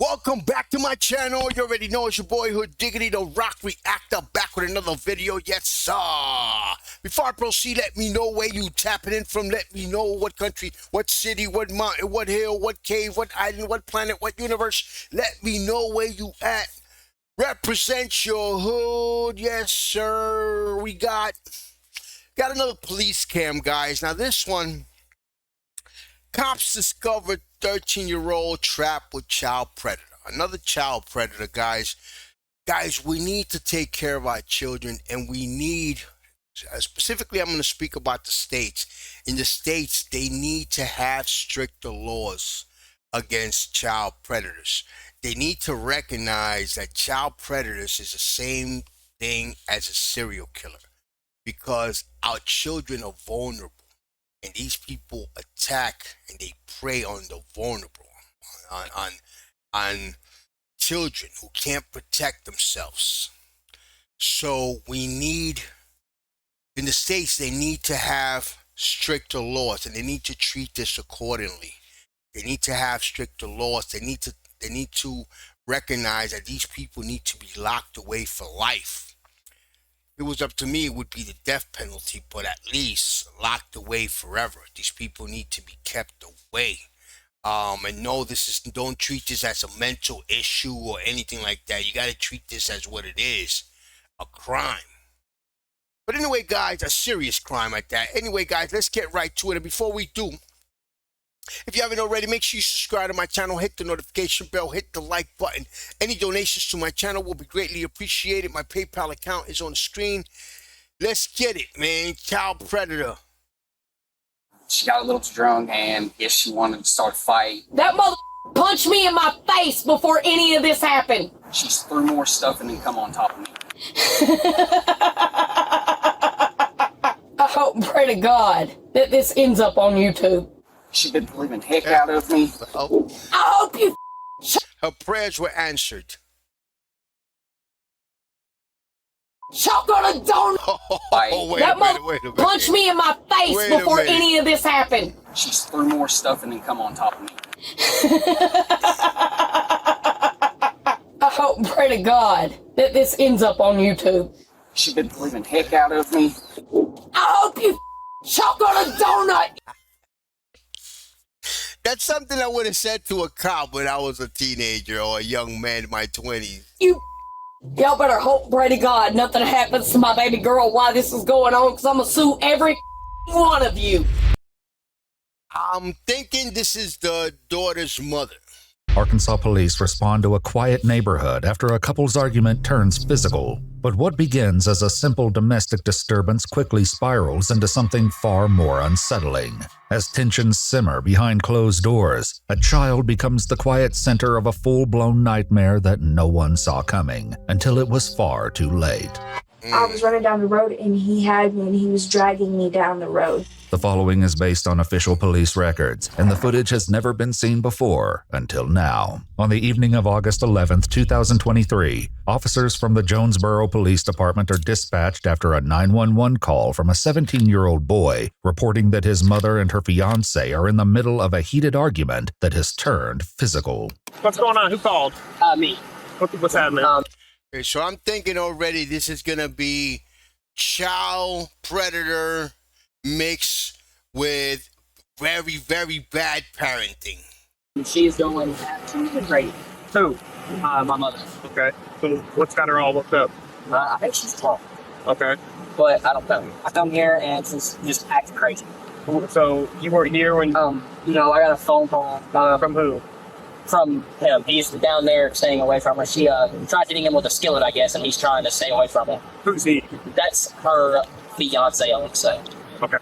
Welcome back to my channel. You already know it's your boy Hood Diggity, the Rock Reactor, back with another video. Yes, sir. Before I proceed, let me know where you tapping in from. Let me know what country, what city, what mountain, what hill, what cave, what island, what planet, what universe. Let me know where you at. Represent your hood. Yes, sir. We got another police cam, guys. Now this one, cops discovered 13-year-old trapped with child predator. Another child predator, guys. Guys, we need to take care of our children, and we need, specifically I'm going to speak about the states. In the states, they need to have stricter laws against child predators. They need to recognize that child predators is the same thing as a serial killer, because our children are vulnerable. And these people attack and they prey on the vulnerable, on children who can't protect themselves. So we need, in the States, they need to have stricter laws, and they need to treat this accordingly. They need to have stricter laws. They need to recognize that these people need to be locked away for life. If it was up to me, it would be the death penalty, but at least locked away forever. These people need to be kept away. And no, don't treat this as a mental issue or anything like that. You got to treat this as what it is, a crime. But anyway, guys, a serious crime like that. Anyway, guys, let's get right to it. And before we do, if you haven't already, make sure you subscribe to my channel, hit the notification bell, hit the like button. Any donations to my channel will be greatly appreciated. My PayPal account is on the screen. Let's get it, man. Child predator. She got a little too drunk, and yes, she wanted to start a fight. That mother punched me in my face before any of this happened. She threw more stuff and then come on top of me. I hope and pray to God that this ends up on YouTube. She's been believing the heck out of me. I hope you Her prayers were answered. choke on a donut. Wait That a mother minute. punched me in my face before any of this happened. She threw more stuff and then come on top of me. I hope and pray to God that this ends up on YouTube. She's been believing the heck out of me. I hope you choke on a donut. That's something I would have said to a cop when I was a teenager or a young man in my 20s. Y'all better hope and pray to God nothing happens to my baby girl while this is going on, because I'm going to sue every one of you. I'm thinking this is the daughter's mother. Arkansas police respond to a quiet neighborhood after a couple's argument turns physical. But what begins as a simple domestic disturbance quickly spirals into something far more unsettling. As tensions simmer behind closed doors, a child becomes the quiet center of a full-blown nightmare that no one saw coming until it was far too late. I was running down the road and he had me and he was dragging me down the road. The following is based on official police records, and the footage has never been seen before until now. On the evening of August 11th, 2023, officers from the Jonesboro Police Department are dispatched after a 911 call from a 17-year-old boy reporting that his mother and her fiancé are in the middle of a heated argument that has turned physical. What's going on? Who called? Me. What's happening? Okay, so I'm thinking already this is going to be child predator mixed with very, very bad parenting. She's going absolutely crazy. Who? My mother. Okay. So what's got her all worked up? I think she's tall, Okay. but I don't know. I come here and she's just acting crazy. So you weren't here when? I got a phone call From who? from him. He's down there staying away from her. She tried hitting him with a skillet, I guess, and he's trying to stay away from her. Who's he? That's her fiance, I would say. Okay.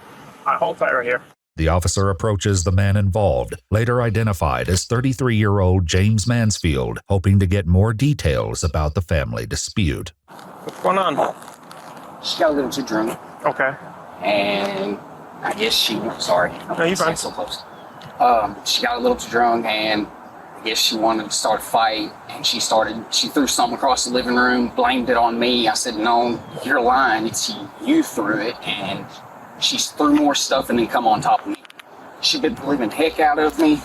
Hold tight right here. The officer approaches the man involved, later identified as 33-year-old James Mansfield, hoping to get more details about the family dispute. What's going on? She got a little too drunk, Okay. and I guess sorry. No, you're fine. So close. She got a little too drunk, and I guess she wanted to start a fight, and she threw something across the living room, blamed it on me. I said, no, you're lying. It's you threw it, and she threw more stuff and then come on top of me. She's been believing the heck out of me.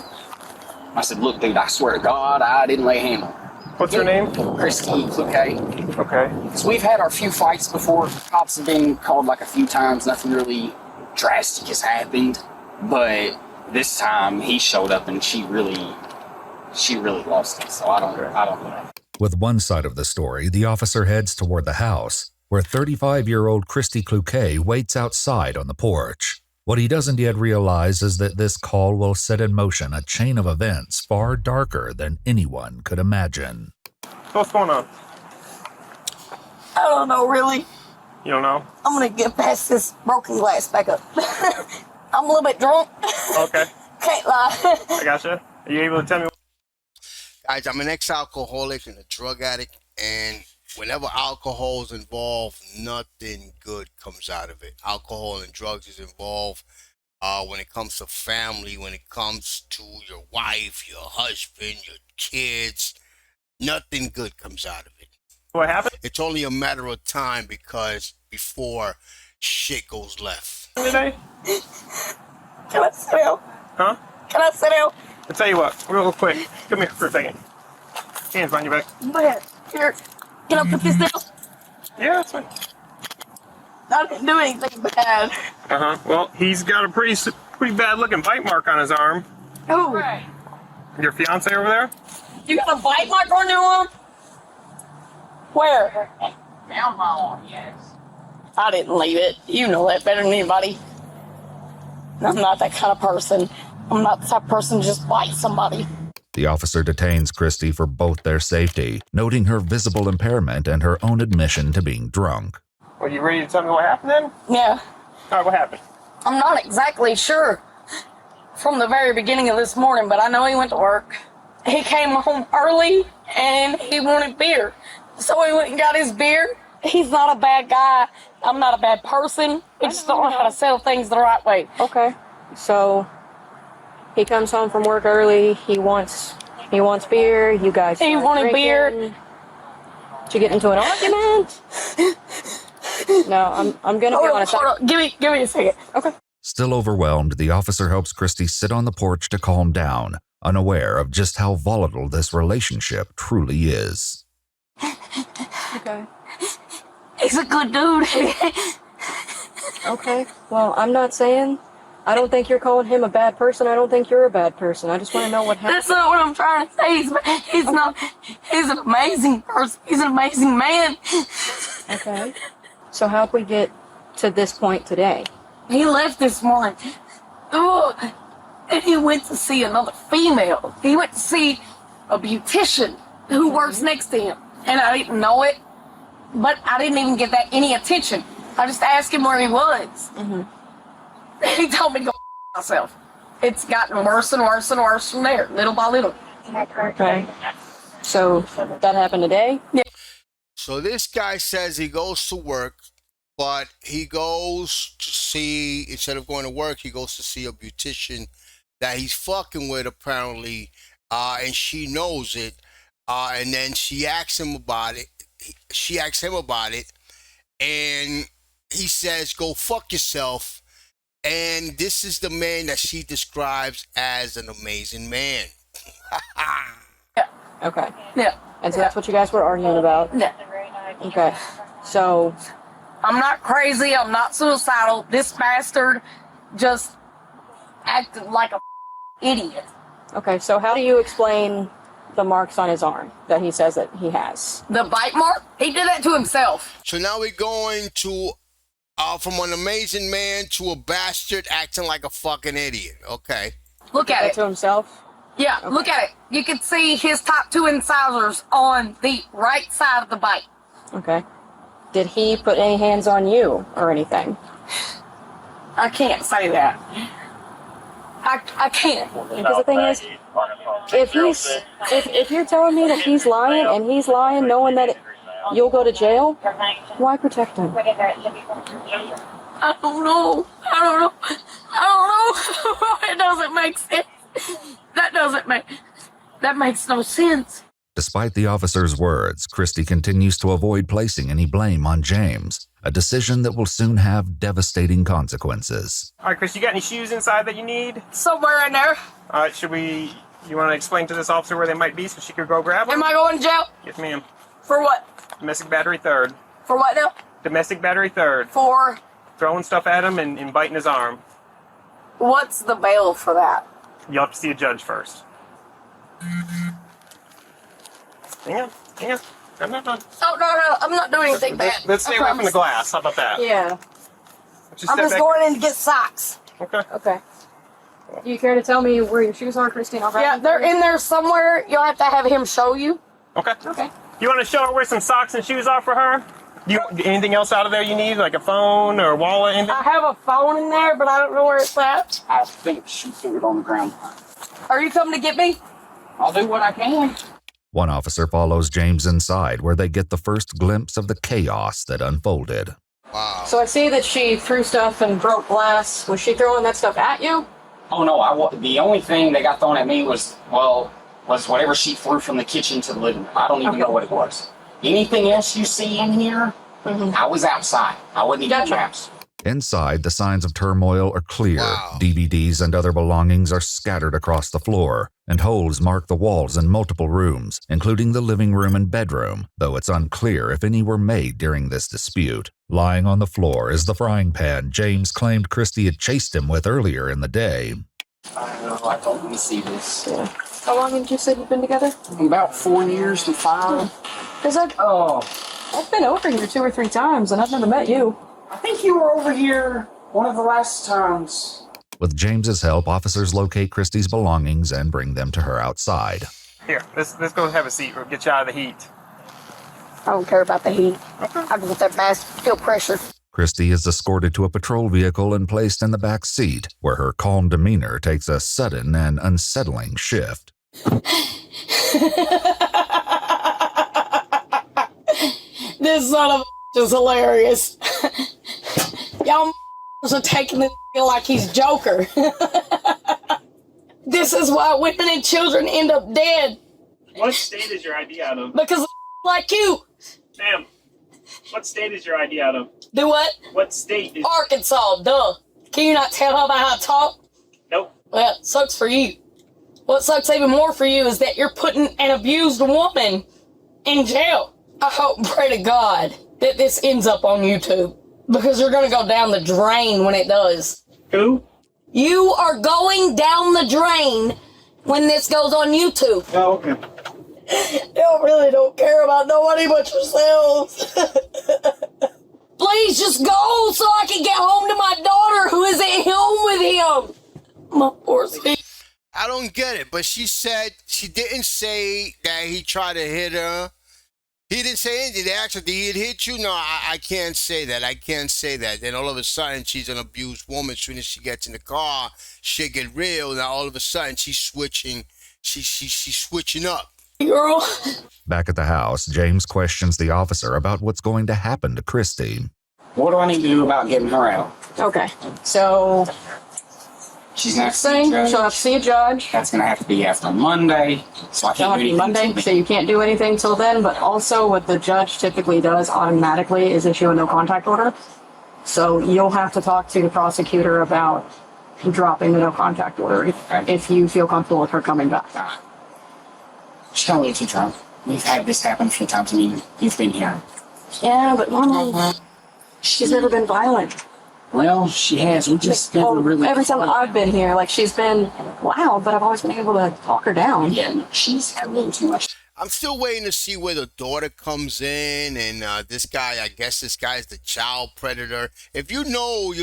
I said, look, dude, I swear to God, I didn't lay a hand on her. What's her name? Christy, okay? Okay. So we've had our few fights before. Cops have been called like a few times. Nothing really drastic has happened. But this time he showed up and she really lost it. So I don't know. With one side of the story, the officer heads toward the house, where 35-year-old Christy Cloquet waits outside on the porch. What he doesn't yet realize is that this call will set in motion a chain of events far darker than anyone could imagine. What's going on? I don't know, really. You don't know? I'm gonna get past this broken glass back up. I'm a little bit drunk. Okay. Can't lie. I gotcha. Are you able to tell me? Guys, I'm an ex-alcoholic and a drug addict, and whenever alcohol is involved, nothing good comes out of it. Alcohol and drugs is involved when it comes to family, when it comes to your wife, your husband, your kids. Nothing good comes out of it. What happened It's only a matter of time before shit goes left. today? Can I sit down? Huh? Can I sit down? I'll tell you what, real quick. Come here for a second. Hands behind your back. Man, here. Can I put this down? Yeah, that's fine. I didn't do anything bad. Uh-huh. Well, he's got a pretty bad looking bite mark on his arm. Who? Your fiance over there? You got a bite mark on your arm? Where? Down my arm, yes. I didn't leave it. You know that better than anybody. I'm not that kind of person. I'm not the type of person to just bite somebody. The officer detains Christy for both their safety, noting her visible impairment and her own admission to being drunk. Well, you ready to tell me what happened then? Yeah. All right, what happened? I'm not exactly sure from the very beginning of this morning, but I know he went to work. He came home early and he wanted beer. So he went and got his beer. He's not a bad guy. I'm not a bad person. We just don't know how to sell things the right way. Okay. So he comes home from work early. He wants beer. You guys. He start wanted beer. drinking. Did you get into an argument? No, I'm gonna be honest. Hold on. Give me a second. Okay. Still overwhelmed, the officer helps Christy sit on the porch to calm down, unaware of just how volatile this relationship truly is. Okay. He's a good dude. Okay. Well, I'm not saying. I don't think you're calling him a bad person. I don't think you're a bad person. I just want to know what happened. That's not what I'm trying to say. He's not. He's an amazing person. He's an amazing man. Okay. So how'd we get to this point today? He left this morning. Oh, and he went to see another female. He went to see a beautician who works next to him. And I didn't know it, but I didn't even give that any attention. I just asked him where he was. Mm-hmm. He told me to go myself. It's gotten worse and worse and worse from there, little by little. Okay. So that happened today? Yeah. So this guy says he goes to work, but he goes to see, instead of going to work, he goes to see a beautician that he's fucking with apparently, and she knows it, and then she asks him about it. She asks him about it, and he says, "Go fuck yourself." And this is the man that she describes as an amazing man. Yeah. Okay. Yeah. And so that's what you guys were arguing about? Yeah. Okay. So I'm not crazy. I'm not suicidal. This bastard just acted like a idiot. okay, so how do you explain the marks on his arm that he says that he has? The bite mark? He did that to himself. So now we're going to from an amazing man to a bastard acting like a fucking idiot. Okay. Look at That it. to himself? Yeah, look at it. You can see his top two incisors on the right side of the bite. Okay. Did he put any hands on you or anything? I can't say that. I can't. Because the thing is, if you're telling me that he's lying and he's lying knowing that you'll go to jail, why protect him? I don't know. It doesn't make sense. That makes no sense. Despite the officer's words, Christy continues to avoid placing any blame on James, a decision that will soon have devastating consequences. All right, Chris, you got any shoes inside that you need? Somewhere in there. All right, should we You want to explain to this officer where they might be so she could go grab them? Am I going to jail? Yes, ma'am. For what? Domestic battery third. For what now? Domestic battery third. For Throwing stuff at him and biting his arm. what's the bail for that? You'll have to see a judge first. Hang on. I'm not done. Oh, no, I'm not doing anything bad. Let's stay I away from the promise. glass. How about that? Yeah. Just I'm step just back. going in to get socks. Okay. Okay. Do you care to tell me where your shoes are, Christine? Yeah, they're in there somewhere. You'll have to have him show you. Okay. Okay. You want to show her where some socks and shoes are for her? Anything else out of there you need, like a phone or a wallet? Anything? I have a phone in there, but I don't know where it's at. I think she threw it on the ground. Are you coming to get me? I'll do what I can. One officer follows James inside, where they get the first glimpse of the chaos that unfolded. Wow. So I see that she threw stuff and broke glass. Was she throwing that stuff at you? Oh no, the only thing that got thrown at me was whatever she threw from the kitchen to the living room. I don't even know what it was. Anything else you see in here, I was outside. I wasn't even in the house. Inside, the signs of turmoil are clear. Wow. DVDs and other belongings are scattered across the floor, and holes mark the walls in multiple rooms, including the living room and bedroom, though it's unclear if any were made during this dispute. Lying on the floor is the frying pan James claimed Christie had chased him with earlier in the day. I don't want to see this. How long did you say you've been together? About 4 years to 5. Because I've been over here 2 or 3 times, and I've never met you. I think you were over here one of the last times. With James's help, officers locate Christie's belongings and bring them to her outside. Here, let's go have a seat. We'll get you out of the heat. I don't care about the heat. I can get that mask, feel pressure. Christie is escorted to a patrol vehicle and placed in the back seat, where her calm demeanor takes a sudden and unsettling shift. This son of a is hilarious. Y'all are taking this like he's Joker. This is why women and children end up dead. What state is your ID out of? Because like you. Ma'am, what state is your ID out of? Do what? What state is... Arkansas, duh. Can you not tell by how I talk? Nope. Well, it sucks for you. What sucks even more for you is that you're putting an abused woman in jail. I hope and pray to God that this ends up on YouTube, because you're going to go down the drain when it does. Who? You are going down the drain when this goes on YouTube. Oh, okay. Y'all really don't care about nobody but yourselves. Please just go so I can get home to my daughter who is at home with him. My poor thing. I don't get it, but she didn't say that he tried to hit her. He didn't say anything. They asked her, did he hit you? No, I can't say that. I can't say that. Then all of a sudden, she's an abused woman. As soon as she gets in the car, shit get real. Now all of a sudden, she's switching. She's switching up. Girl. Back at the house, James questions the officer about what's going to happen to Christie. What do I need to do about getting her out? Okay. So, She's not saying she'll have to see a judge. That's going to have to be after Monday, so I She'll can't have do to be anything. Monday, so you can't do anything till then. But also, what the judge typically does automatically is issue a no contact order. So you'll have to talk to the prosecutor about dropping the no contact order if you feel comfortable with her coming back. She's got a little too drunk. We've had this happen a few times. I mean, you've been here. Yeah, but normally she's never been violent. Well, she has. We just never really... Every time I've been here, like, she's been loud, but I've always been able to talk her down. Yeah, no, she's had a little too much. I'm still waiting to see where the daughter comes in, and this guy, I guess this guy is the child predator. If you know,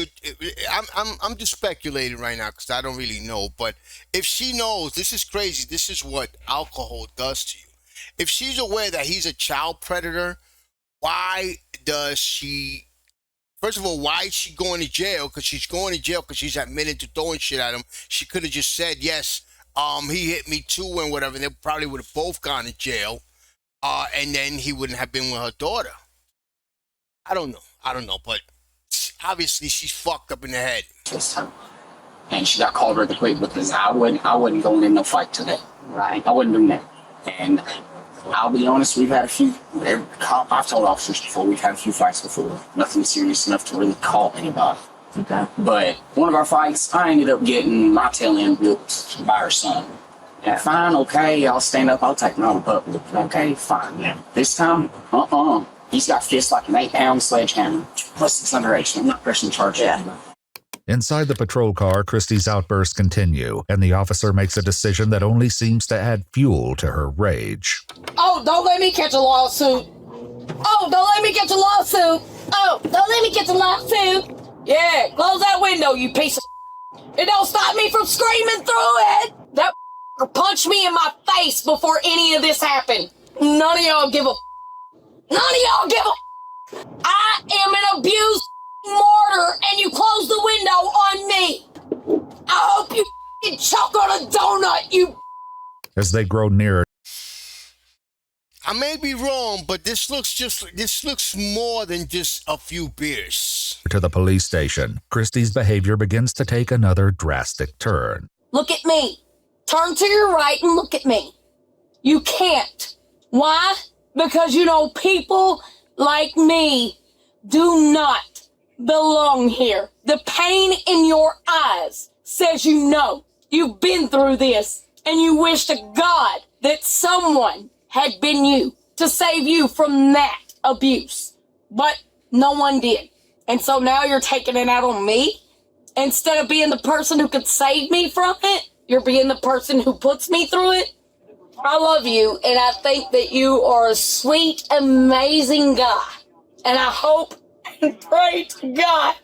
I'm just speculating right now because I don't really know. But if she knows, this is crazy. This is what alcohol does to you. If she's aware that he's a child predator, why does she? First of all, why is she going to jail? Because she's going to jail because she's admitted to throwing shit at him. She could have just said yes. He hit me too and whatever. They probably would have both gone to jail. And then he wouldn't have been with her daughter. I don't know. But obviously she's fucked up in the head. And she got called really quick because I wasn't going in no fight today. Right. I wasn't doing that. And I'll be honest, we've had a few, I've told officers before, we've had a few fights before. Nothing serious enough to really call anybody. Okay. But one of our fights, I ended up getting my tail end whipped by her son. Yeah, fine, okay, I'll stand up, I'll take him out in public. Okay, fine. Yeah. This time, he's got fists like an 8-pound sledgehammer. Plus it's underage, so I'm not pressing charges. Yeah. Inside the patrol car, Christie's outbursts continue, and the officer makes a decision that only seems to add fuel to her rage. Oh, don't let me catch a lawsuit. Oh, don't let me catch a lawsuit. Oh, don't let me catch a lawsuit. Yeah, close that window, you piece of. It don't stop me from screaming through it. That punched me in my face before any of this happened. None of y'all give a. None of y'all give a. I am an abused martyr, and you close the window on me. I hope you choke on a donut, you. As they grow nearer, I may be wrong, but this looks more than just a few beers. to the police station, Christie's behavior begins to take another drastic turn. Look at me. Turn to your right and look at me. You can't. Why? Because you know people like me do not belong here. The pain in your eyes says you know. You've been through this, and you wish to God that someone had been you to save you from that abuse. But no one did. And so now you're taking it out on me? Instead of being the person who could save me from it, you're being the person who puts me through it? I love you, and I think that you are a sweet, amazing guy. And I hope and pray to God,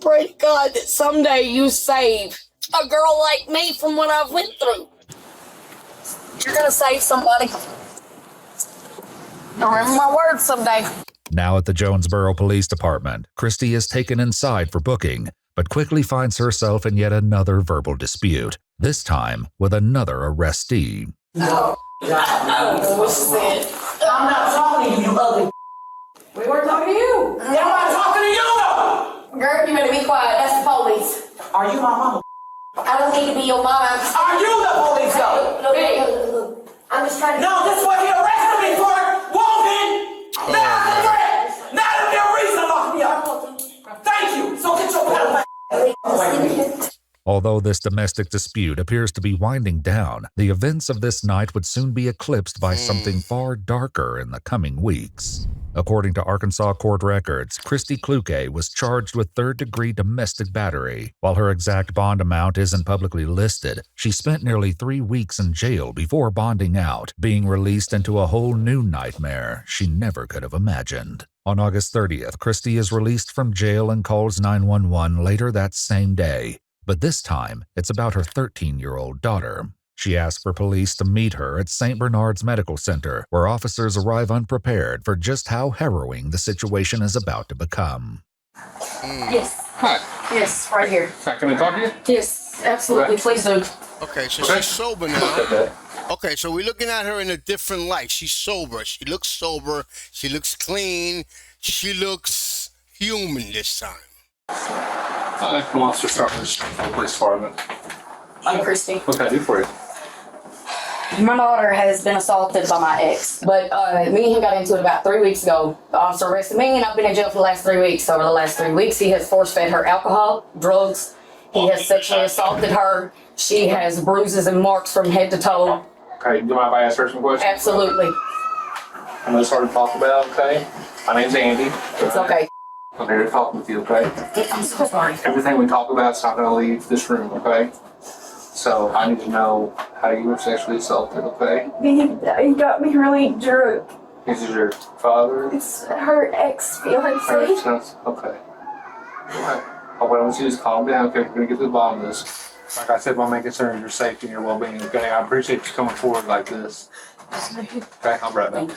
pray to God that someday you save a girl like me from what I've went through. You're gonna save somebody. Don't remember my words someday. Now at the Jonesboro Police Department, Christie is taken inside for booking, but quickly finds herself in yet another verbal dispute, this time with another arrestee. What's that? I'm not talking to you, you ugly. We weren't talking to you. I'm not talking to you, though. Girl, you better be quiet. That's the police. Are you my mama? I don't need to be your mom. Are you the police, though? Look. I'm just trying to... No, this is what he arrested me for. Walking. Not a threat. Not a real reason to lock me up. Thank you. So get your pedal. Although this domestic dispute appears to be winding down, the events of this night would soon be eclipsed by something far darker in the coming weeks. According to Arkansas court records, Christy Kluke was charged with third-degree domestic battery. While her exact bond amount isn't publicly listed, she spent nearly 3 weeks in jail before bonding out, being released into a whole new nightmare she never could have imagined. On August 30th, Christy is released from jail and calls 911 later that same day. But this time, it's about her 13-year-old daughter. She asks for police to meet her at St. Bernard's Medical Center, where officers arrive unprepared for just how harrowing the situation is about to become. Yes. Hi. Yes, right here. Can I talk to you? Yes, absolutely. Please do. Okay, so she's sober now. Okay, so we're looking at her in a different light. She's sober. She looks sober. She looks clean. She looks human this time. Come on, let's start with the police department. I'm Christy. What can I do for you? My daughter has been assaulted by my ex, but me and him got into it about 3 weeks ago. The officer arrested me, and I've been in jail for the last 3 weeks. Over the last 3 weeks, he has force-fed her alcohol, drugs. He has sexually assaulted her. She has bruises and marks from head to toe. Okay, do you mind if I ask her some questions? Absolutely. I'm going to start to talk about, okay? My name's Andy. It's okay. I'm here to talk with you, okay? I'm so sorry. Everything we talk about is not going to leave this room, okay? So I need to know how you were sexually assaulted, okay? He got me really drunk. This is your father? It's her ex-fiance. Okay. Alright. What I want you to do is calm down, okay? We're going to get to the bottom of this. Like I said, my main concern is your safety and your well-being, okay? I appreciate you coming forward like this. Okay, I'll be right back.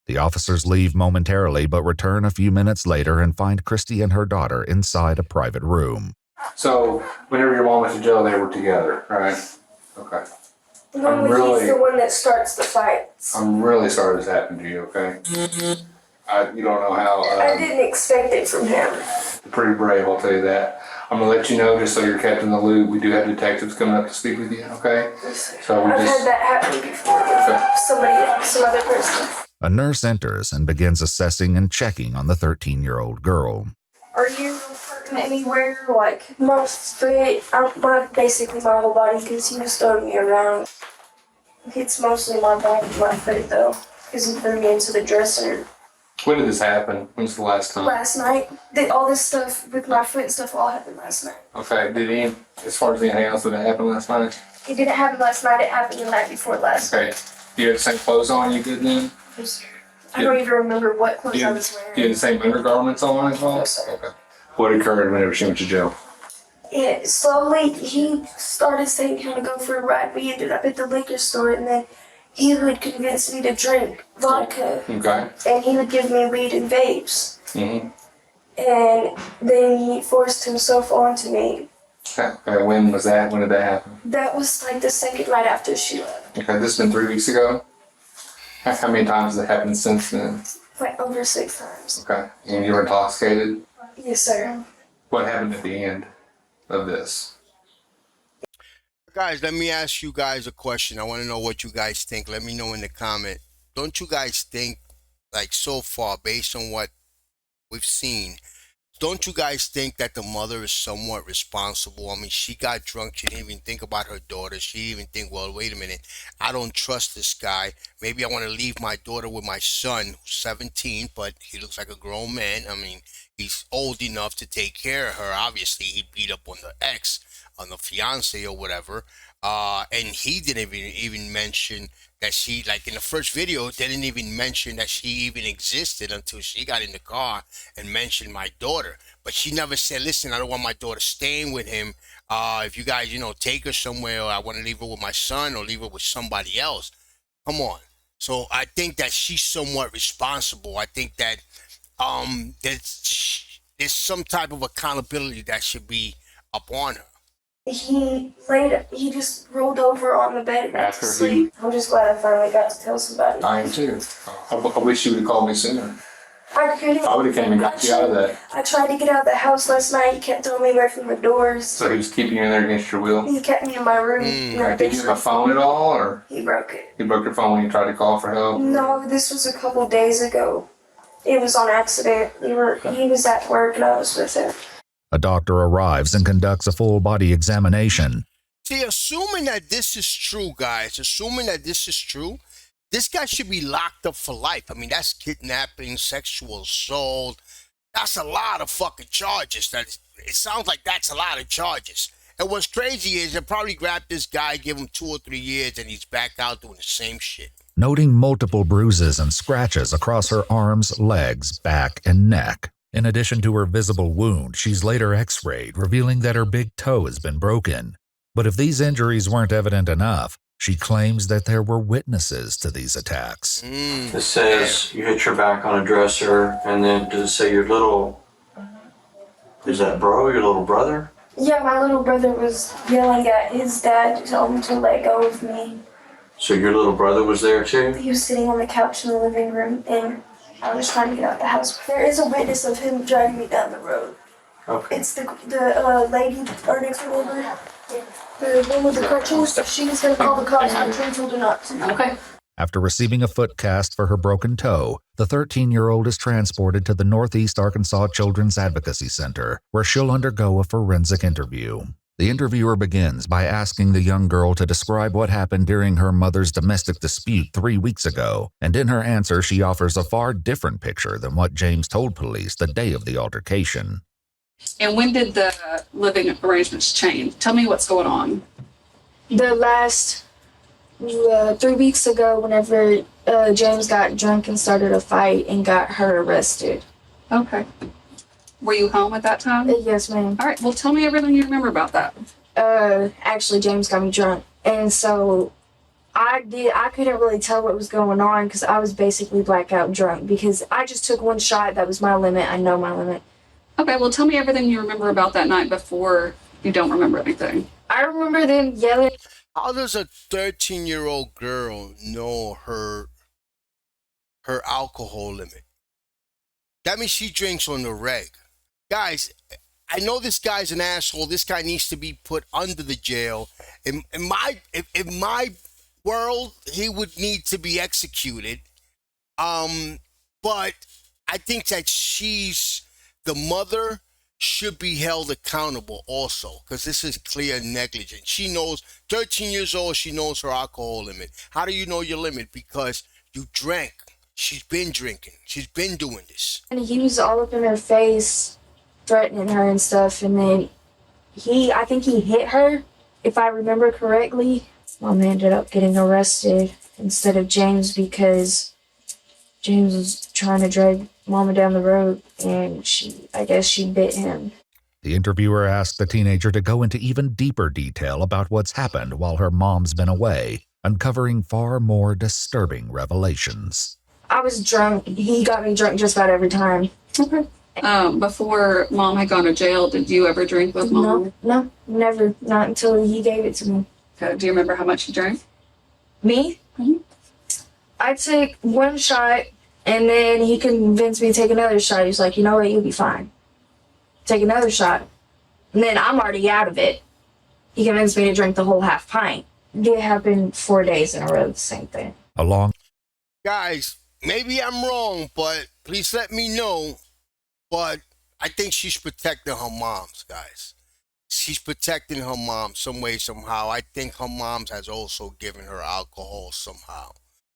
The officers leave momentarily but return a few minutes later and find Christy and her daughter inside a private room. So, whenever your mom went to jail, they were together, right? Okay. Normally he's the one that starts the fights. I'm really sorry this happened to you, okay? You don't know how... I didn't expect it from him. You're pretty brave, I'll tell you that. I'm going to let you know, just so you're kept in the loop, we do have detectives coming up to speak with you, okay? So we I've just... had that happen before with some other person. A nurse enters and begins assessing and checking on the 13-year-old girl. Are you her anywhere, like my foot, basically my whole body, because he was throwing me around. It's mostly my body, my foot though, because he threw me into the dresser. When did this happen? When's the last time? Last night. All this stuff with my foot and stuff all happened last night. Okay, as far as anything else that happened last night? It didn't happen last night, it happened the night before last night. Okay. Do you have the same clothes on you did then? I don't even remember what clothes Do I you, was wearing. do you have the same undergarments on as well? No, sir. Okay. What occurred whenever she went to jail? Yeah, slowly he started saying he would go for a ride. We ended up at the liquor store, and then he would convince me to drink vodka. Okay. And he would give me weed and vapes. Mm-hmm. And then he forced himself onto me. Okay. When was that? When did that happen? That was like the second right after she left. Okay, this has been 3 weeks ago? How many times has it happened since then? Like over 6 times. Okay. And you were intoxicated? Yes, sir. What happened at the end of this? Guys, let me ask you guys a question. I want to know what you guys think. Let me know in the comment. Don't you guys think, like so far, based on what we've seen, don't you guys think that the mother is somewhat responsible? I mean, she got drunk. She didn't even think about her daughter. She didn't even think, well, wait a minute. I don't trust this guy. Maybe I want to leave my daughter with my son, who's 17, but he looks like a grown man. I mean, he's old enough to take care of her. Obviously, he beat up on the ex, on the fiance or whatever. And he didn't even mention that she, like in the first video, didn't even mention that she even existed until she got in the car and mentioned my daughter. But she never said, listen, I don't want my daughter staying with him. If you guys, take her somewhere, or I want to leave her with my son or leave her with somebody else. Come on. So I think that she's somewhat responsible. I think that there's some type of accountability that should be upon her. He just rolled over on the bed and went to sleep. I'm just glad I finally got to tell somebody. I am too. I wish you would have called me sooner. I couldn't. I would have came and got you out of that. I tried to get out of the house last night. He kept throwing me away from the doors. So he was keeping you in there against your will? He kept me in my room. Did you have a phone at all, or? He broke it. He broke your phone when you tried to call for help? No, this was a couple days ago. It was on accident. He was at work and I was with him. A doctor arrives and conducts a full body examination. See, assuming that this is true, guys, this guy should be locked up for life. I mean, that's kidnapping, sexual assault. That's a lot of fucking charges. It sounds like that's a lot of charges. And what's crazy is they probably grabbed this guy, give him 2 or 3 years, and he's back out doing the same shit. Noting multiple bruises and scratches across her arms, legs, back, and neck. In addition to her visible wound, she's later x-rayed, revealing that her big toe has been broken. But if these injuries weren't evident enough, she claims that there were witnesses to these attacks. It says you hit your back on a dresser, and then does it say your little, is that your little brother? Yeah, my little brother was yelling at his dad to tell him to let go of me. So your little brother was there too? He was sitting on the couch in the living room, and I was trying to get out of the house. There is a witness of him dragging me down the road. Okay. It's the lady, our next door neighbor, the one with the crutches. She was going to call the cops, but I told her not to. Okay. After receiving a foot cast for her broken toe, the 13-year-old is transported to the Northeast Arkansas Children's Advocacy Center, where she'll undergo a forensic interview. The interviewer begins by asking the young girl to describe what happened during her mother's domestic dispute 3 weeks ago, and in her answer she offers a far different picture than what James told police the day of the altercation. And when did the living arrangements change? Tell me what's going on. The last 3 weeks ago, whenever James got drunk and started a fight and got her arrested. Okay. Were you home at that time? Yes, ma'am. All right, well, tell me everything you remember about that. Actually, James got me drunk. And so I couldn't really tell what was going on because I was basically blackout drunk because I just took one shot. That was my limit. I know my limit. Okay, well, tell me everything you remember about that night before you don't remember anything. I remember them yelling. How does a 13-year-old girl know her alcohol limit? That means she drinks on the reg. Guys, I know this guy's an asshole. This guy needs to be put under the jail. In my world, he would need to be executed. But I think that she's the mother should be held accountable also, because this is clear negligence. She knows, 13 years old, she knows her alcohol limit. How do you know your limit? Because you drank. She's been drinking. She's been doing this. And he was all up in her face, threatening her and stuff, and then I think he hit her, if I remember correctly. Mom ended up getting arrested instead of James because James was trying to drag Mama down the road, and I guess she bit him. The interviewer asked the teenager to go into even deeper detail about what's happened while her mom's been away, uncovering far more disturbing revelations. I was drunk. He got me drunk just about every time. Okay. Before Mom had gone to jail, did you ever drink with Mom? No, never. Not until he gave it to me. Okay. Do you remember how much you drank? Me? Mm-hmm. I took one shot, and then he convinced me to take another shot. He was like, you know what, you'll be fine. Take another shot. And then I'm already out of it. He convinced me to drink the whole half pint. It happened 4 days in a row, the same thing. Guys, maybe I'm wrong, but please let me know. But I think she's protecting her moms, guys. She's protecting her mom some way, somehow. I think her mom's has also given her alcohol somehow,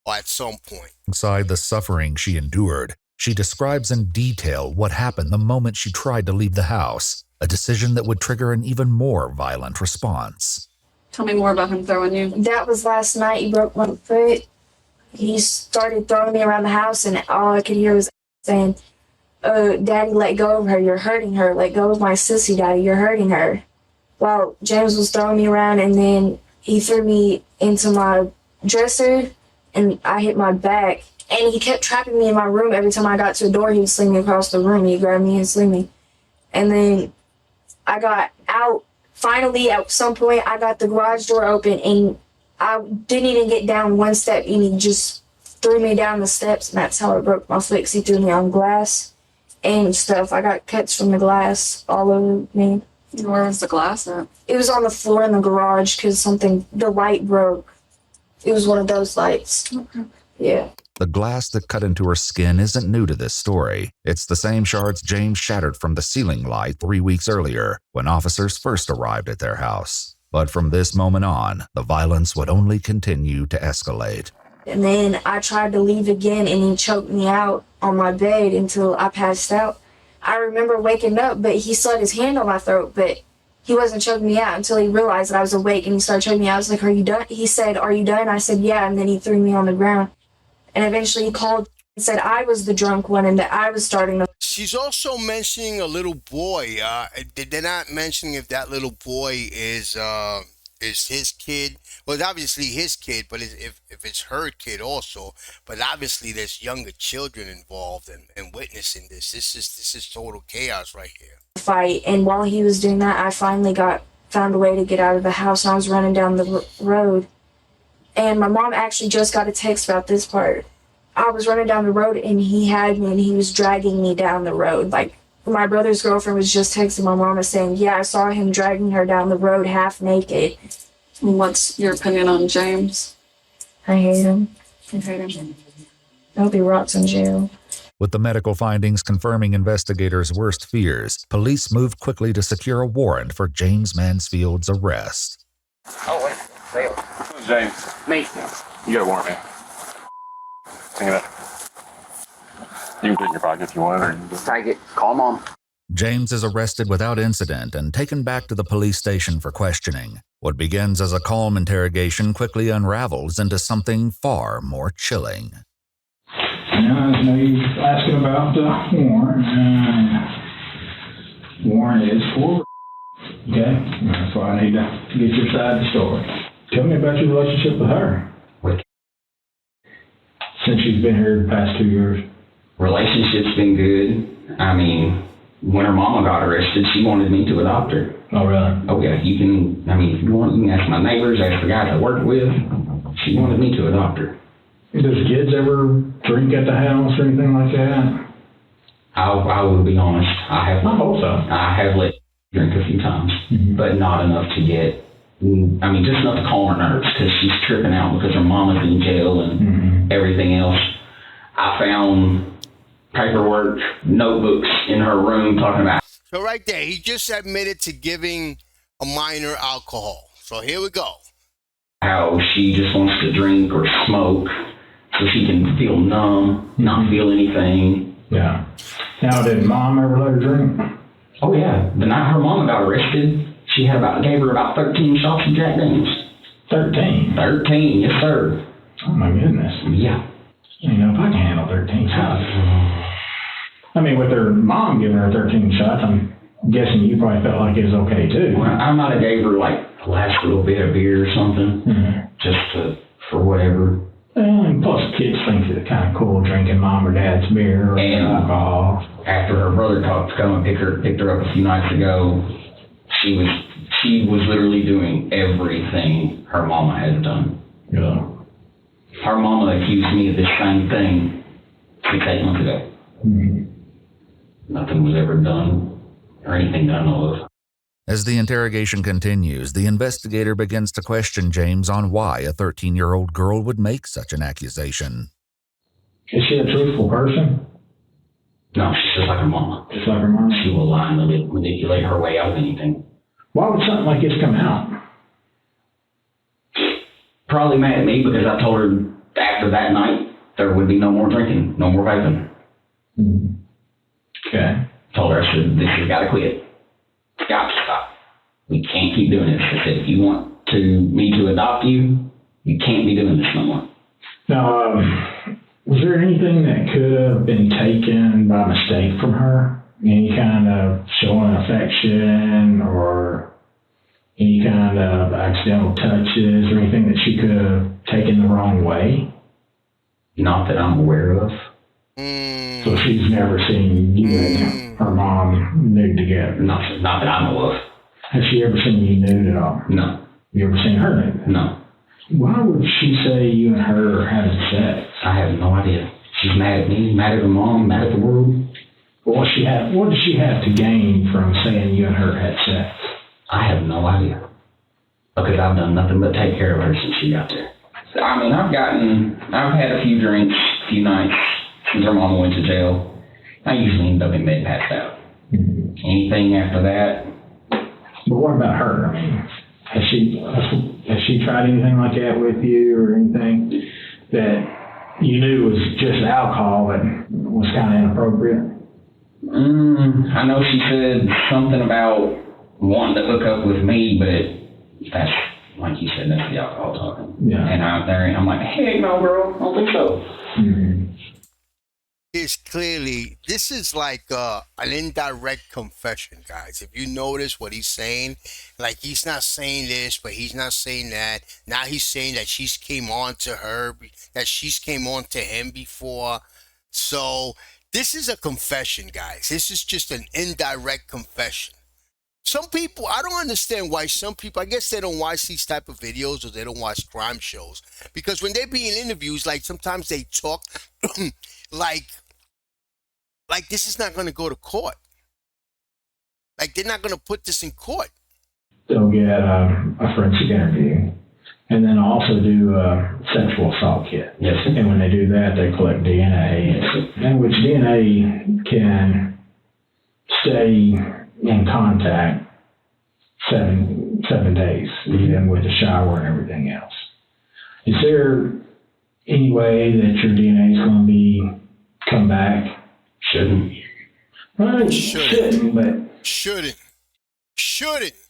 or at some point. Inside the suffering she endured, she describes in detail what happened the moment she tried to leave the house, a decision that would trigger an even more violent response. Tell me more about him throwing you. That was last night. He broke my foot. He started throwing me around the house, and all I could hear was saying, Daddy, let go of her. You're hurting her. Let go of my sissy, Daddy. You're hurting her. Well, James was throwing me around, and then he threw me into my dresser, and I hit my back. And he kept trapping me in my room. Every time I got to a door, he would sling me across the room. He'd grab me and sling me. And then I got out. Finally, at some point, I got the garage door open, and I didn't even get down one step, and he just threw me down the steps, and that's how I broke my foot. He threw me on glass and stuff. I got cuts from the glass all over me. Where was the glass at? It was on the floor in the garage because the light broke. It was one of those lights. Okay. Yeah. The glass that cut into her skin isn't new to this story. It's the same shards James shattered from the ceiling light 3 weeks earlier when officers first arrived at their house. But from this moment on, the violence would only continue to escalate. And then I tried to leave again, and he choked me out on my bed until I passed out. I remember waking up, but he still had his hand on my throat, but he wasn't choking me out until he realized that I was awake, and he started choking me out. I was like, are you done? He said, are you done? I said, yeah, and then he threw me on the ground. And eventually he called and said I was the drunk one and that I was starting the... She's also mentioning a little boy. They're not mentioning if that little boy is his kid. Well, it's obviously his kid, but if it's her kid also. But obviously there's younger children involved and witnessing this. This is total chaos right here. Fight. And while he was doing that, I finally found a way to get out of the house, and I was running down the road. And my mom actually just got a text about this part. I was running down the road, and he had me, and he was dragging me down the road. Like, my brother's girlfriend was just texting my mama saying, yeah, I saw him dragging her down the road half naked. What's your opinion on James? I hate him. You hate him? I hope he rots in jail. With the medical findings confirming investigators' worst fears, police moved quickly to secure a warrant for James Mansfield's arrest. Oh, wait. Fail. Who's James? Me. You got a warrant, man. Take it up. You can put it in your pocket if you want, or you can Just take it. Call Mom. James is arrested without incident and taken back to the police station for questioning. What begins as a calm interrogation quickly unravels into something far more chilling. Now, he's asking about the warrant. Warrant is for... Okay? That's why I need to get your side of the story. Tell me about your relationship with her. Since she's been here the past 2 years. Relationship's been good. I mean, when her mama got arrested, she wanted me to adopt her. Oh, really? Oh, yeah. If you want, you can ask my neighbors, ask the guys I worked with. She wanted me to adopt her. Does kids ever drink at the house or anything like that? I will be honest. I hope so. I have let drink a few times, but not enough to get, just enough to calm her nerves because she's tripping out because her mama's in jail and everything else. I found paperwork, notebooks in her room talking about. So right there, he just admitted to giving a minor alcohol. So here we go. How she just wants to drink or smoke so she can feel numb, not feel anything. Yeah. Now, did mom ever let her drink? Oh yeah. The night her mama got arrested, she had gave her about 13 shots of Jack Daniels. 13? 13, yes sir. Oh my goodness. Yeah. You know if I can handle 13 shots. I mean, with her mom giving her 13 shots, I'm guessing you probably felt like it was okay too. Well, I might have gave her like the last little bit of beer or something, for whatever. And plus, kids think it's kind of cool drinking mom or dad's beer or alcohol. After her brother talked to come and picked her up a few nights ago, she was literally doing everything her mama had done. Yeah. Her mama accused me of this same thing 6-8 months ago. Mm-hmm. Nothing was ever done or anything that I know of. As the interrogation continues, the investigator begins to question James on why a 13-year-old girl would make such an accusation. Is she a truthful person? No, she's just like her mama. Just like her mama? She will lie and manipulate her way out of anything. Why would something like this come out? Probably mad at me because I told her after that night there would be no more drinking, no more vaping. Mm-hmm. Okay. Told her, I said, this has got to quit. It's got to stop. We can't keep doing this. I said, if you want me to adopt you, you can't be doing this no more. Now, was there anything that could have been taken by mistake from her? Any kind of showing affection or any kind of accidental touches or anything that she could have taken the wrong way? Not that I'm aware of. So she's never seen you and her mom nude together? Not that I know of. Has she ever seen you nude at all? No. You ever seen her nude? No. Why would she say you and her are having sex? I have no idea. She's mad at me, mad at her mom, mad at the world. What does she have to gain from saying you and her had sex? I have no idea. Because I've done nothing but take care of her since she got there. I mean, I've had a few drinks, a few nights since her mama went to jail. I usually end up in bed passed out. Mm-hmm. Anything after that. But what about her? I mean, has she tried anything like that with you or anything that you knew was just alcohol but was kind of inappropriate? I know she said something about wanting to hook up with me, but that's, like you said, that's the alcohol talking. Yeah. And out there, I'm like, heck no, girl, I don't think so. Mm-hmm. Is clearly, this is like an indirect confession, guys. If you notice what he's saying, like he's not saying this, but he's not saying that. Now he's saying that she's came on to her, that she's came on to him before. So this is a confession, guys. This is just an indirect confession. Some people, I don't understand why some people, I guess they don't watch these type of videos or they don't watch crime shows. Because when they're being interviews, like sometimes they talk like this is not going to go to court. Like they're not going to put this in court. They'll get a forensic interview and then also do a sexual assault kit. Yes. And when they do that, they collect DNA, in which DNA can stay in contact 7 days, even with the shower and everything else. Is there any way that your DNA is going to come back? Shouldn't. Well, it shouldn't, but... Shouldn't.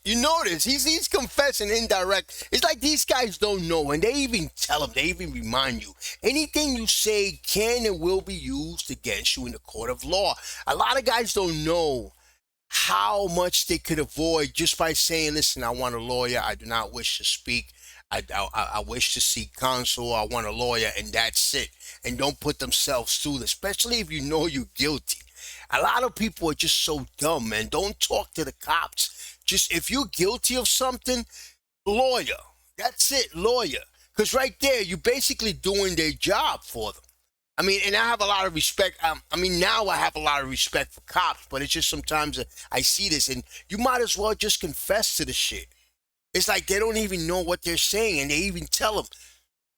You notice, he's confessing indirect. It's like these guys don't know, and they even tell them, they even remind you, anything you say can and will be used against you in the court of law. A lot of guys don't know how much they could avoid just by saying, listen, I want a lawyer, I do not wish to speak, I wish to seek counsel, I want a lawyer, and that's it. And don't put themselves through this, especially if you know you're guilty. A lot of people are just so dumb, man. Don't talk to the cops. Just if you're guilty of something, lawyer. That's it, lawyer. Because right there, you're basically doing their job for them. I mean, and I have a lot of respect. Now I have a lot of respect for cops, but it's just sometimes I see this, and you might as well just confess to the shit. It's like they don't even know what they're saying, and they even tell them,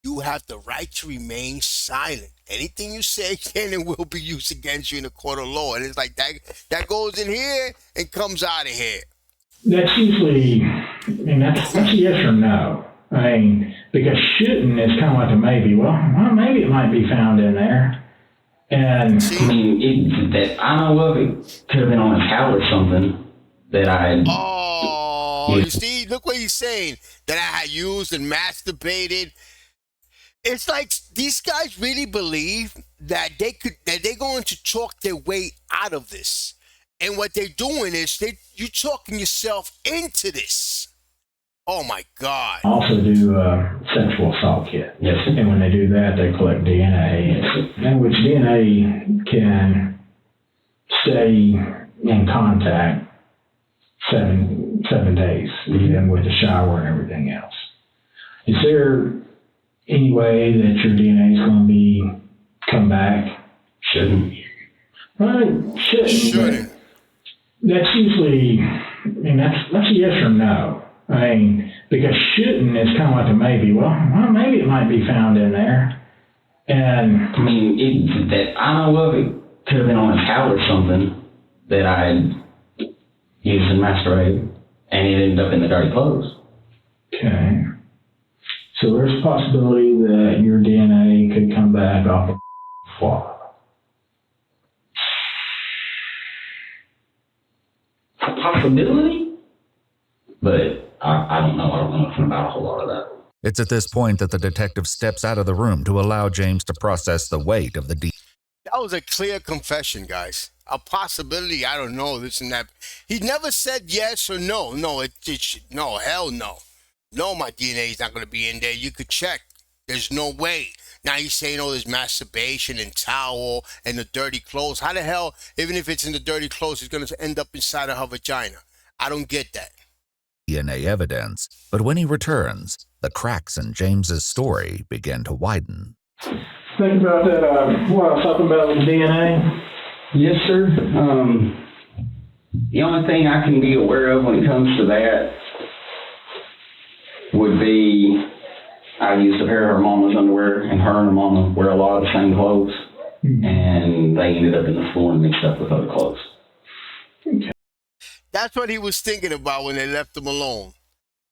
You have the right to remain silent. Anything you say can and will be used against you in a court of law. And it's like that goes in here and comes out of here. That's usually, I mean, that's a yes or no. I mean, because shouldn't is kind of like a maybe. Well, maybe it might be found in there. And I mean, that I know of, it could have been on a towel or something that I. Oh, you see, look what he's saying. That I had used and masturbated. It's like these guys really believe that they're going to talk their way out of this. And what they're doing is you're talking yourself into this. Oh my God. Also do sexual assault kit. Yes. And when they do that, they collect DNA, in which DNA can stay in contact seven days, even with the shower and everything else. Is there any way that your DNA is going to come back? Shouldn't. Well, shouldn't. That's usually, I mean, that's a yes or no. I mean, because shouldn't is kind of like a maybe. Well, maybe it might be found in there. And I mean, that I know of, it could have been on a towel or something that I used and masturbated, and it ended up in the dirty clothes. Okay. So there's a possibility that your DNA could come back off of flaw. Possibility? But I don't know. I don't know nothing about a whole lot of that. It's at this point that the detective steps out of the room to allow James to process the weight of the That was a clear confession, guys. A possibility, I don't know, this and that. He never said yes or no. No, no, hell no. No, my DNA is not going to be in there. You could check. There's no way. Now he's saying, oh, there's masturbation and towel and the dirty clothes. How the hell, even if it's in the dirty clothes, it's going to end up inside of her vagina? I don't get that. DNA evidence. But when he returns, the cracks in James's story begin to widen. Think about that, what I was talking about with DNA? Yes, sir. The only thing I can be aware of when it comes to that would be I used a pair of her mama's underwear, and her and her mama wear a lot of the same clothes, and they ended up in the floor and mixed up with other clothes. Okay. That's what he was thinking about when they left him alone.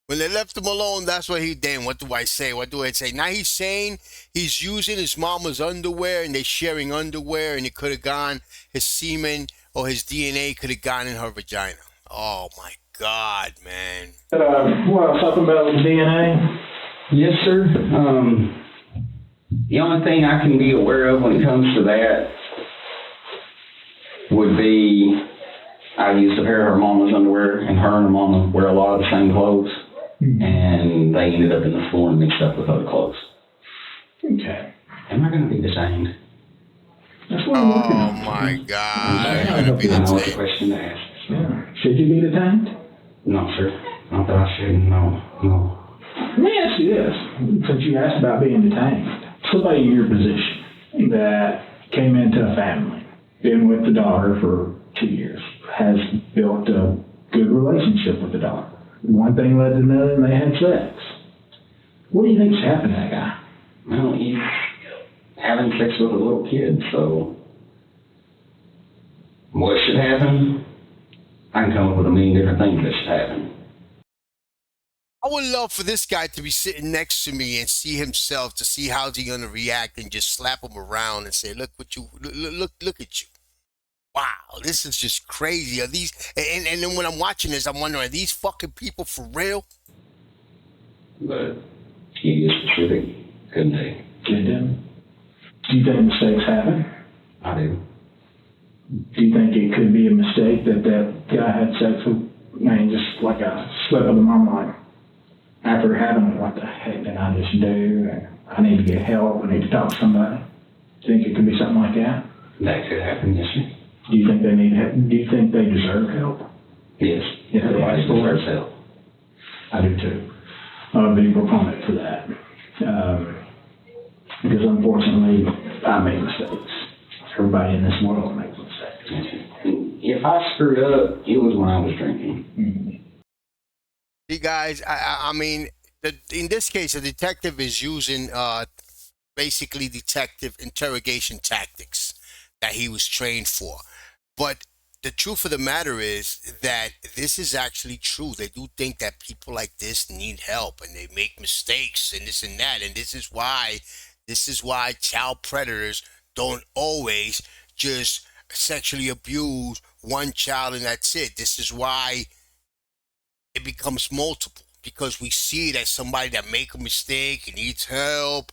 When they left him alone, that's what damn, what do I say? What do I say? Now he's saying he's using his mama's underwear and they're sharing underwear, and it could have gone, his semen or his DNA could have gone in her vagina. Oh my God, man. What I was talking about with DNA? Yes, sir. The only thing I can be aware of when it comes to that would be I used a pair of her mama's underwear, and her and her mama wear a lot of the same clothes, and they ended up in the floor and mixed up with other clothes. Okay. Am I going to be detained? That's what I'm looking at. Oh my God. I don't know what question to ask. Yeah. Should you be detained? No, sir. Not that I should. No. Let me ask you this, since you asked about being detained. Somebody in your position that came into a family, been with the daughter for 2 years, has built a good relationship with the daughter. One thing led to another, and they had sex. What do you think's happened to that guy? Well, he's having sex with a little kid, so what should happen? I can come up with a million different things that should happen. I would love for this guy to be sitting next to me and see himself, to see how's he gonna react, and just slap him around and say, "Look what you look at you." Wow, this is just crazy. Are these? And then when I'm watching this, I'm wondering, are these fucking people for real? But he is specific, couldn't he? Did them? Do you think mistakes happen? I do. Do you think it could be a mistake that guy had sex with, just like a slip of the mom, like, after having, what the heck did I just do? I need to get help. I need to talk to somebody. Do you think it could be something like that? That could happen, yes, sir. Do you think they need help? Do you think they deserve help? Yes. Yes, Everybody deserves help. I do too. I'm a big proponent for that. Because unfortunately, I make mistakes. Everybody in this world makes mistakes. If I screwed up, it was when I was drinking. See, guys, I mean, in this case, the detective is using basically detective interrogation tactics that he was trained for. But the truth of the matter is that this is actually true. They do think that people like this need help and they make mistakes and this and that. And this is why child predators don't always just sexually abuse one child and that's it. This is why it becomes multiple, because we see that somebody that make a mistake, he needs help,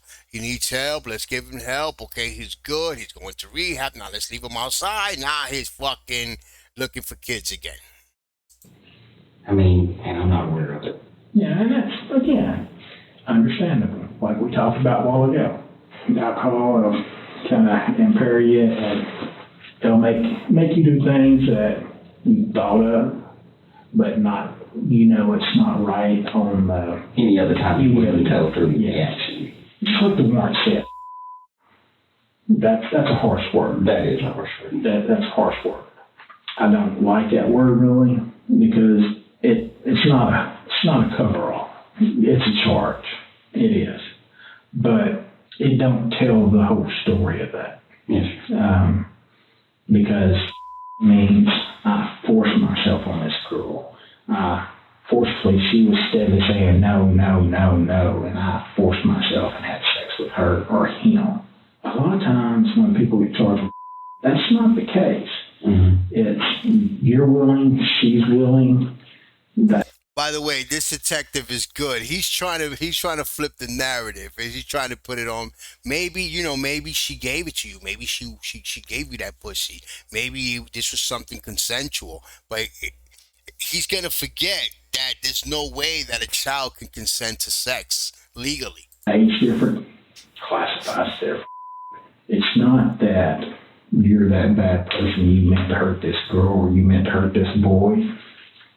let's give him help. Okay, he's good, he's going to rehab, now let's leave him outside, now he's fucking looking for kids again. I mean, and I'm not aware of it. Yeah, and that's, again, understandable. Like we talked about a while ago. Alcohol will kind of impair you, and it'll make you do things that you thought of, but not, it's not right on any other time you wouldn't tell through the action. Just like the warrant said. That's a harsh word. That is a harsh word. That's a harsh word. I don't like that word really, because it's not a coverall. It's a charge. It is, but it don't tell the whole story of that. Yes. Because it means I forced myself on this girl. Forcefully, she was steadily saying no, no, no, no, and I forced myself and had sex with her or him. A lot of times when people get charged, that's not the case. Mm-hmm. It's you're willing, she's willing. By the way, this detective is good. He's trying to flip the narrative. He's trying to put it on. Maybe she gave it to you. Maybe she gave you that pussy. Maybe this was something consensual. But he's gonna forget that there's no way that a child can consent to sex legally. Age different, classifies different. It's not that you're that bad person, you meant to hurt this girl or you meant to hurt this boy.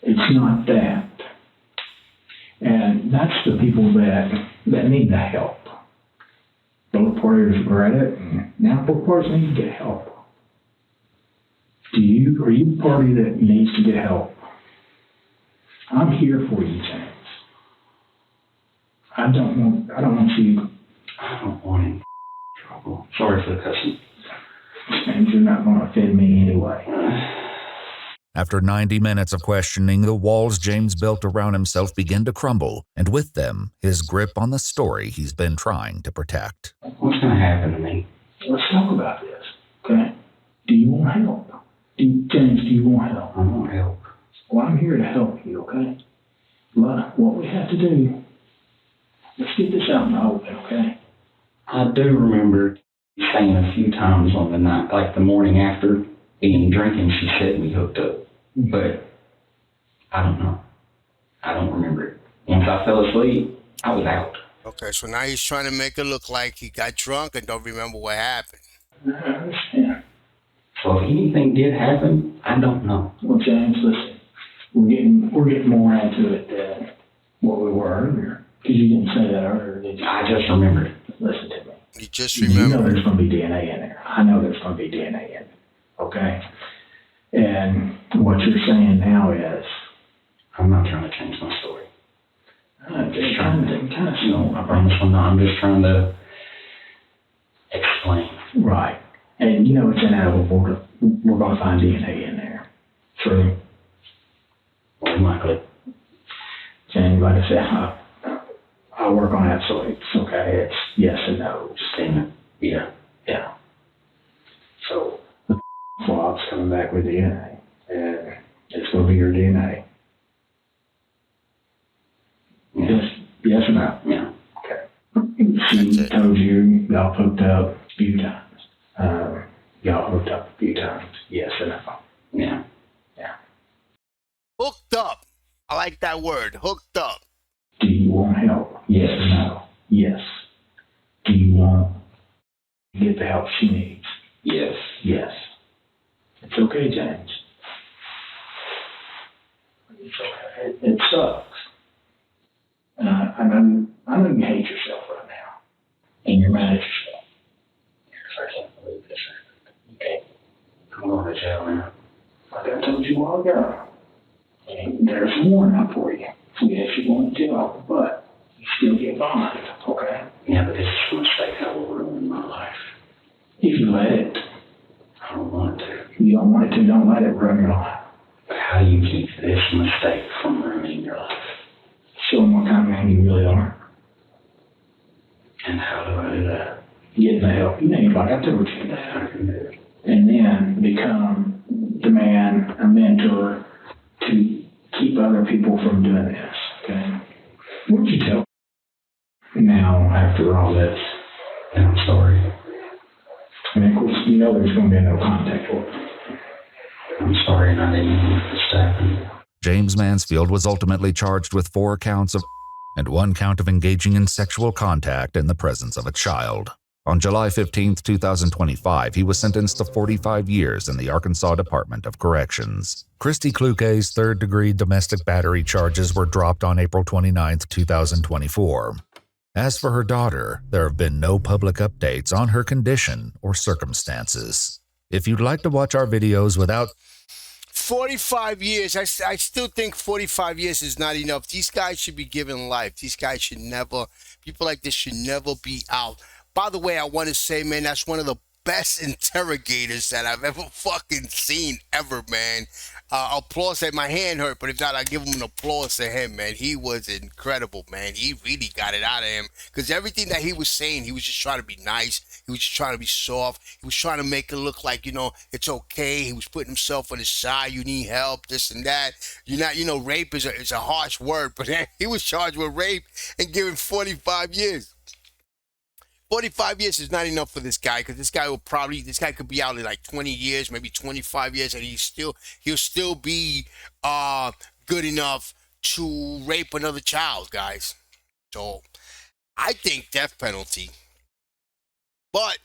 It's not that. And that's the people that need the help. Both parties regret it, and now both parties need to get help. Are you the party that needs to get help? I'm here for you, James. I don't want you. I don't want any trouble. Sorry for the cussing. James, you're not going to offend me anyway. After 90 minutes of questioning, the walls James built around himself begin to crumble, and with them, his grip on the story he's been trying to protect. What's going to happen to me? Let's talk about this, okay? Do you want help? James, do you want help? I want help. Well, I'm here to help you, okay? But what we have to do, let's get this out in the open, okay? I do remember saying a few times on the night, like the morning after being drinking, she said we hooked up. But I don't know. I don't remember it. Once I fell asleep, I was out. Okay, so now he's trying to make it look like he got drunk and don't remember what happened. I understand. So if anything did happen, I don't know. Well, James, listen, we're getting more into it than what we were earlier. Because you didn't say that earlier, did you? I just remembered. Listen to me. You just remember. You know there's going to be DNA in there. I know there's going to be DNA in it. Okay? And what you're saying now is... I'm not trying to change my story. I'm just trying to kind of... No, I promise I'm not. I'm just trying to explain. Right. And it's inevitable. We're going to find DNA in there. True. More than likely. And like I said, I work on absolutes, okay? It's yes and no. Damn it. Yeah. So, the swab's coming back with DNA, and it's going to be your DNA. Yeah. Yes or no? Yeah. Okay. She told you y'all hooked up a few times. Y'all hooked up a few times. Yes or no? Yeah. Hooked up. I like that word. Hooked up. Do you want help? Yes or no? Yes. Do you want to get the help she needs? Yes. Yes. It's okay, James. It's okay. It sucks. And I know you hate yourself right now. And you're mad at yourself. I can't believe this. Okay. I'm going to jail now. Like I told you a while ago. And there's a warrant out for you. So yes, you're going to jail, but you mistake that will ruin my life. If you let it. I don't want to. You don't want it to, don't let it ruin your life. How do you keep this mistake from ruining your life? Show them what kind of man you really are. And how do I do that? Getting the help you need, like I told you. And then become the man, a mentor, to keep other people from doing this, okay? What would you tell now after all this? And I'm sorry. And of course, you know there's going to be no contact order. I'm sorry, and I didn't mean for this to happen. James Mansfield was ultimately charged with 4 counts of and 1 count of engaging in sexual contact in the presence of a child. On July 15, 2025, he was sentenced to 45 years in the Arkansas Department of Corrections. Christy Kluge's third-degree domestic battery charges were dropped on April 29, 2024. As for her daughter, there have been no public updates on her condition or circumstances. If you'd like to watch our videos without 45 years, I still think 45 years is not enough. These guys should be given life. These guys should never, people like this should never be out. By the way, I want to say, man, that's one of the best interrogators that I've ever fucking seen ever, man. Applause. That my hand hurt, but if not, I give him an applause to him, man. He was incredible, man. He really got it out of him, because everything that he was saying, he was just trying to be nice. He was just trying to be soft. He was trying to make it look like, you know, it's okay. He was putting himself on his side. You need help, this and that. You're not, you know, rape is a harsh word, but he was charged with rape and given 45 years. 45 years is not enough for this guy, because this guy could be out in like 20 years, maybe 25 years, and he'll still be good enough to rape another child, guys. So I think death penalty, but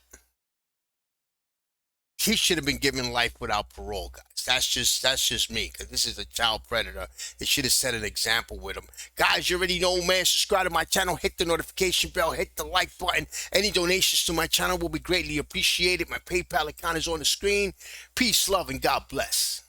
he should have been given life without parole, guys. That's just me, because this is a child predator. They should have set an example with him. Guys, you already know, man. Subscribe to my channel. Hit the notification bell. Hit the like button. Any donations to my channel will be greatly appreciated. My PayPal account is on the screen. Peace, love, and God bless.